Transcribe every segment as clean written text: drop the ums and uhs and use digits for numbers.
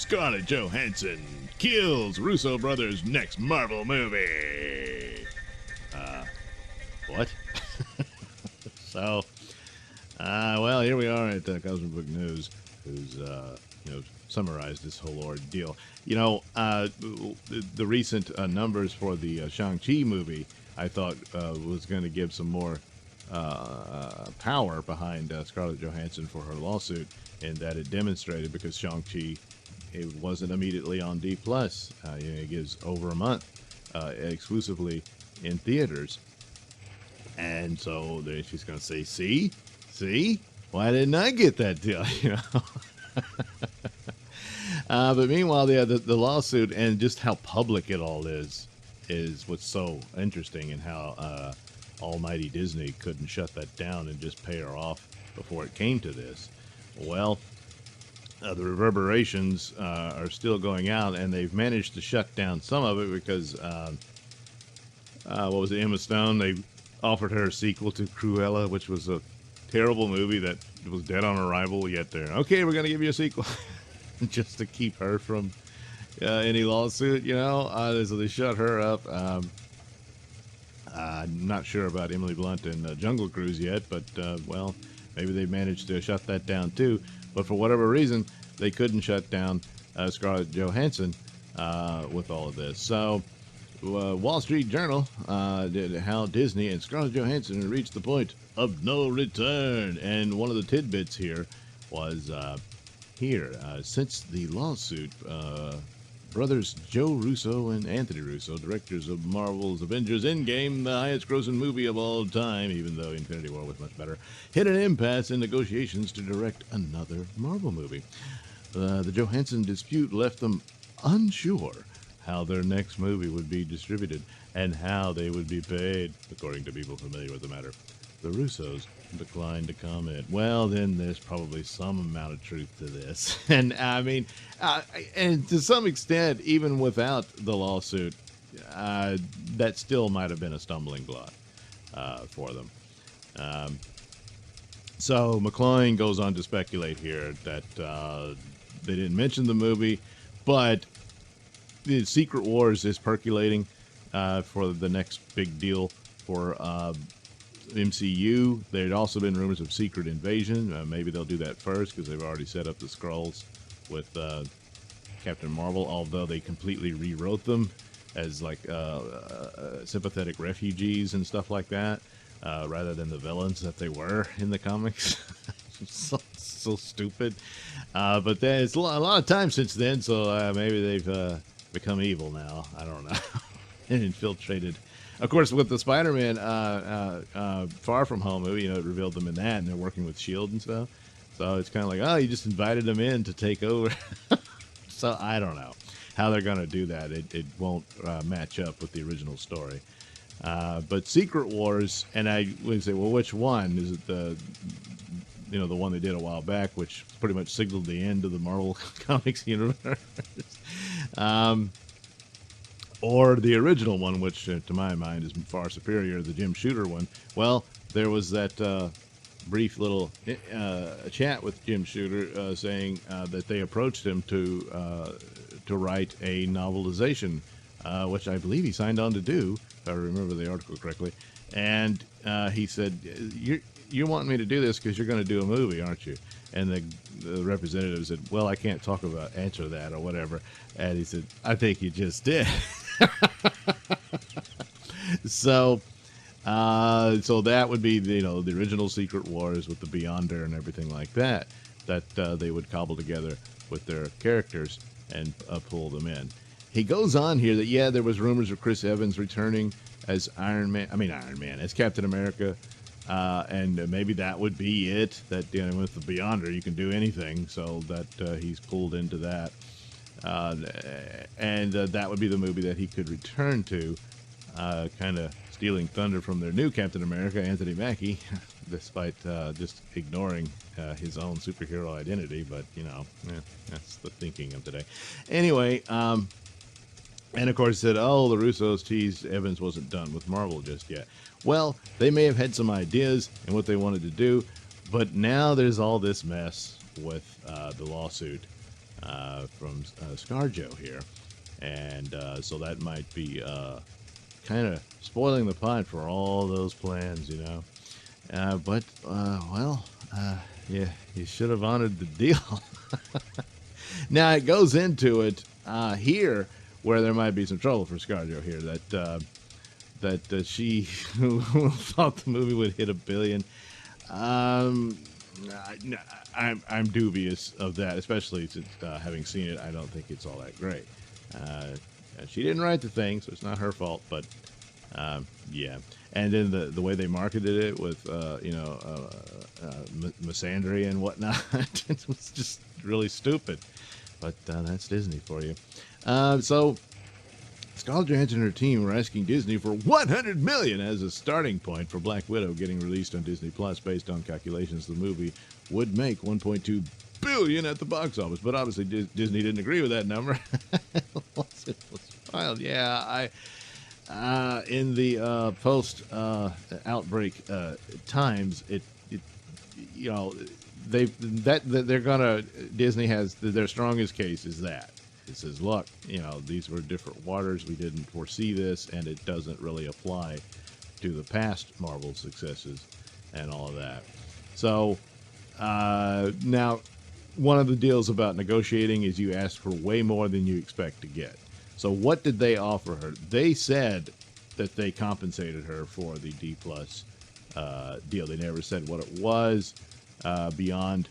Scarlett Johansson kills Russo brothers' next Marvel movie. What? So, well, here we are at Cosmic Book News, who's summarized this whole ordeal. The recent numbers for the Shang-Chi movie, I thought was going to give some more power behind Scarlett Johansson for her lawsuit, and that it demonstrated, because Shang-Chi, it wasn't immediately on D+. It gives over a month exclusively in theaters. And so she's going to say, see, why didn't I get that deal? But meanwhile, the lawsuit and just how public it all is what's so interesting, and how almighty Disney couldn't shut that down and just pay her off before it came to this. Well, the reverberations are still going out, and they've managed to shut down some of it because, what was it, Emma Stone? They offered her a sequel to Cruella, which was a terrible movie that was dead on arrival, yet they're, okay, we're going to give you a sequel. Just to keep her from any lawsuit, so they shut her up. I'm not sure about Emily Blunt and Jungle Cruise yet, but, well, maybe they managed to shut that down too. But for whatever reason, they couldn't shut down Scarlett Johansson with all of this. So, Wall Street Journal did how Disney and Scarlett Johansson reached the point of no return. And one of the tidbits here was since the lawsuit, brothers Joe Russo and Anthony Russo, directors of Marvel's Avengers Endgame, the highest grossing movie of all time, even though Infinity War was much better, hit an impasse in negotiations to direct another Marvel movie. The Johansson dispute left them unsure how their next movie would be distributed and how they would be paid, according to people familiar with the matter. The Russos declined to comment. Well, then there's probably some amount of truth to this. And I mean, and to some extent, even without the lawsuit, that still might have been a stumbling block for them. So McCloy goes on to speculate here that they didn't mention the movie, but the Secret Wars is percolating for the next big deal for MCU. There had also been rumors of Secret Invasion. Maybe they'll do that first because they've already set up the Skrulls with Captain Marvel, although they completely rewrote them as like sympathetic refugees and stuff like that, rather than the villains that they were in the comics. so stupid. But there's a lot of time since then, so maybe they've become evil now. I don't know. And infiltrated. Of course, with the Spider-Man Far From Home movie, it revealed them in that, and they're working with S.H.I.E.L.D. and stuff. So it's kind of like, oh, you just invited them in to take over. So I don't know how they're going to do that. It won't match up with the original story. But Secret Wars, and I would say, well, which one? Is it the one they did a while back, which pretty much signaled the end of the Marvel Comics universe? Or the original one, which to my mind is far superior, the Jim Shooter one. Well, there was that brief little chat with Jim Shooter saying that they approached him to write a novelization, which I believe he signed on to do, if I remember the article correctly. And he said, "You want me to do this because you're going to do a movie, aren't you?" And the representative said, "Well, I can't answer that or whatever." And he said, "I think you just did." So that would be the original Secret Wars with the Beyonder and everything like that they would cobble together with their characters and pull them in. He goes on here that there was rumors of Chris Evans returning as as Captain America, and maybe that would be it. That with the Beyonder you can do anything, so that he's pulled into that. And that would be the movie that he could return to, kind of stealing thunder from their new Captain America, Anthony Mackie, despite just ignoring his own superhero identity. But, that's the thinking of today. Anyway, and of course said, the Russos teased Evans wasn't done with Marvel just yet. Well, they may have had some ideas and what they wanted to do, but now there's all this mess with the lawsuit. from ScarJo here, and so that might be kind of spoiling the pot for all those plans, you know. But well, yeah, you should have honored the deal. Now it goes into it here where there might be some trouble for ScarJo here. That she thought the movie would hit $1 billion. Um, I'm dubious of that, especially since having seen it, I don't think it's all that great. Uh, she didn't write the thing, so it's not her fault. But yeah, and then the way they marketed it with misandry and whatnot, it was just really stupid. But that's Disney for you. So Scarlett Johansson and her team were asking Disney for $100 million as a starting point for Black Widow getting released on Disney Plus. Based on calculations, the movie would make $1.2 billion at the box office. But obviously, Disney didn't agree with that number. Once it was filed, yeah, in the post outbreak times, it you know they're gonna Disney has their strongest case is that. It says, look, these were different waters. We didn't foresee this, and it doesn't really apply to the past Marvel successes and all of that. So now, one of the deals about negotiating is you ask for way more than you expect to get. So what did they offer her? They said that they compensated her for the D plus deal. They never said what it was beyond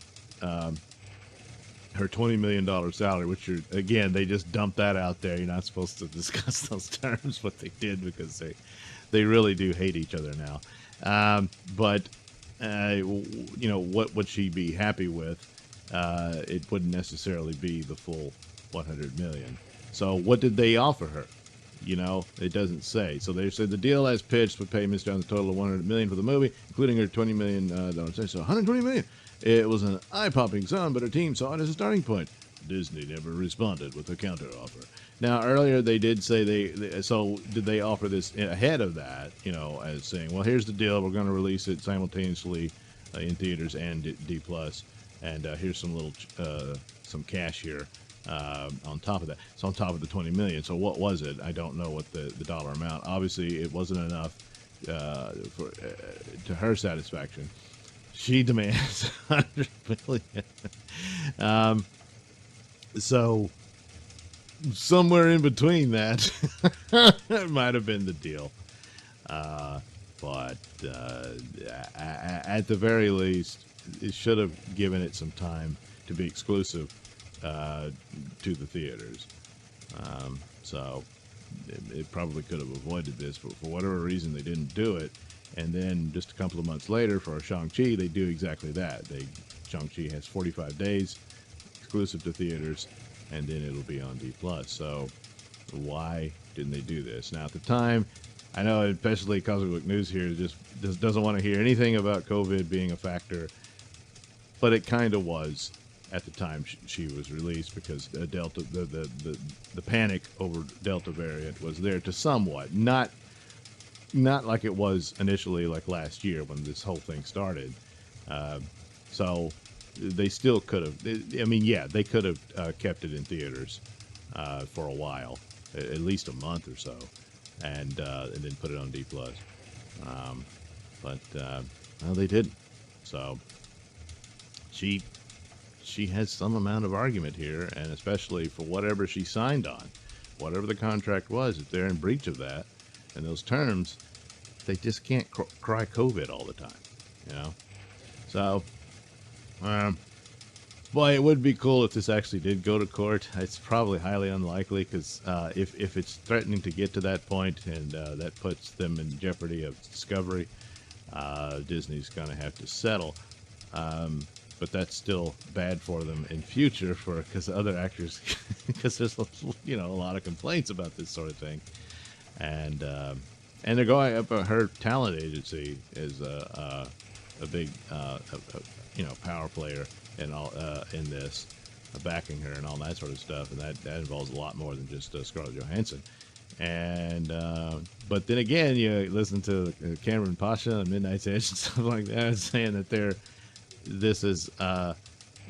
her $20 million salary, which again, they just dumped that out there. You're not supposed to discuss those terms, but they did because they really do hate each other now. But what would she be happy with? It wouldn't necessarily be the full $100 million. So what did they offer her? It doesn't say. So they said the deal as pitched would pay Ms. Jones a total of $100 million for the movie, including her $20 million. So $120 million. It was an eye-popping sum, but her team saw it as a starting point. Disney never responded with a counteroffer. Now, earlier they did say so did they offer this ahead of that, as saying, well, here's the deal. We're going to release it simultaneously in theaters and D+, and here's some little some cash here on top of that. So on top of the $20 million. So what was it? I don't know what the dollar amount. Obviously, it wasn't enough to her satisfaction. She demands $100 million. So somewhere in between that, it might have been the deal. But at the very least, it should have given it some time to be exclusive to the theaters. So it probably could have avoided this, but for whatever reason, they didn't do it. And then just a couple of months later for Shang-Chi, they do exactly that. Shang-Chi has 45 days exclusive to theaters, and then it'll be on D+. So why didn't they do this? Now, at the time, I know especially Cosmic Book News here just doesn't want to hear anything about COVID being a factor, but it kind of was at the time she was released because Delta, the panic over Delta variant was there to somewhat, not like it was initially like last year when this whole thing started. So they still could have, they could have kept it in theaters for a while, at least a month or so, and then put it on D+. But they didn't. So she has some amount of argument here, and especially for whatever she signed on, whatever the contract was, if they're in breach of that, and those terms, they just can't cry COVID all the time, So, boy, it would be cool if this actually did go to court. It's probably highly unlikely because if it's threatening to get to that point and that puts them in jeopardy of discovery, Disney's going to have to settle. But that's still bad for them in future because other actors, because there's a lot of complaints about this sort of thing, and they're going up. Her talent agency is a big power player and all in this, backing her and all that sort of stuff, and that involves a lot more than just Scarlett Johansson. And but then again, you listen to Cameron Pasha and Midnight's Edge and stuff like that, saying that this is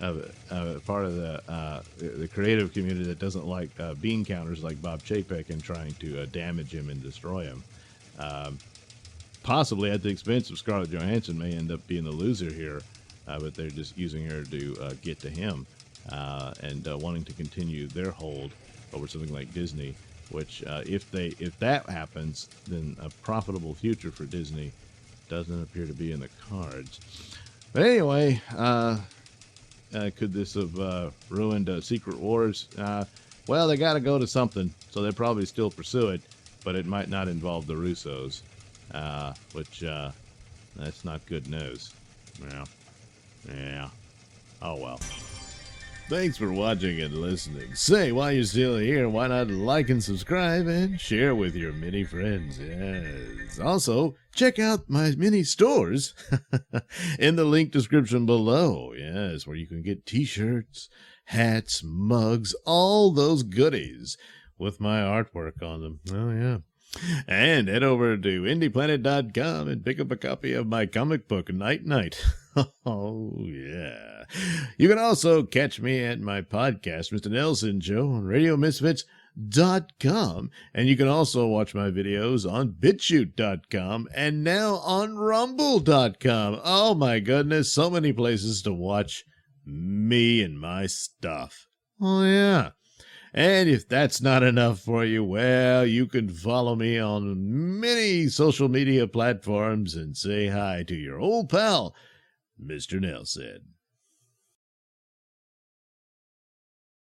part of the creative community that doesn't like bean counters like Bob Chapek and trying to damage him and destroy him. Possibly at the expense of Scarlett Johansson, may end up being the loser here, but they're just using her to get to him and wanting to continue their hold over something like Disney, which if that happens, then a profitable future for Disney doesn't appear to be in the cards. But anyway, could this have ruined Secret Wars? Well, they got to go to something, so they probably still pursue it, but it might not involve the Russos, which that's not good news. Yeah. Oh well. Thanks for watching and listening. Say, while you're still here, why not like and subscribe and share with your many friends? Yes. Also, check out my mini stores in the link description below. Yes, where you can get t-shirts, hats, mugs, all those goodies with my artwork on them. Oh, yeah. And head over to indieplanet.com and pick up a copy of my comic book, Night Night. Oh, yeah. You can also catch me at my podcast, Mr Nailsin Show, on RadioMisfits.com. And you can also watch my videos on BitChute.com and now on Rumble.com. Oh, my goodness. So many places to watch me and my stuff. Oh, yeah. And if that's not enough for you, well, you can follow me on many social media platforms and say hi to your old pal, Mr. Nailsin.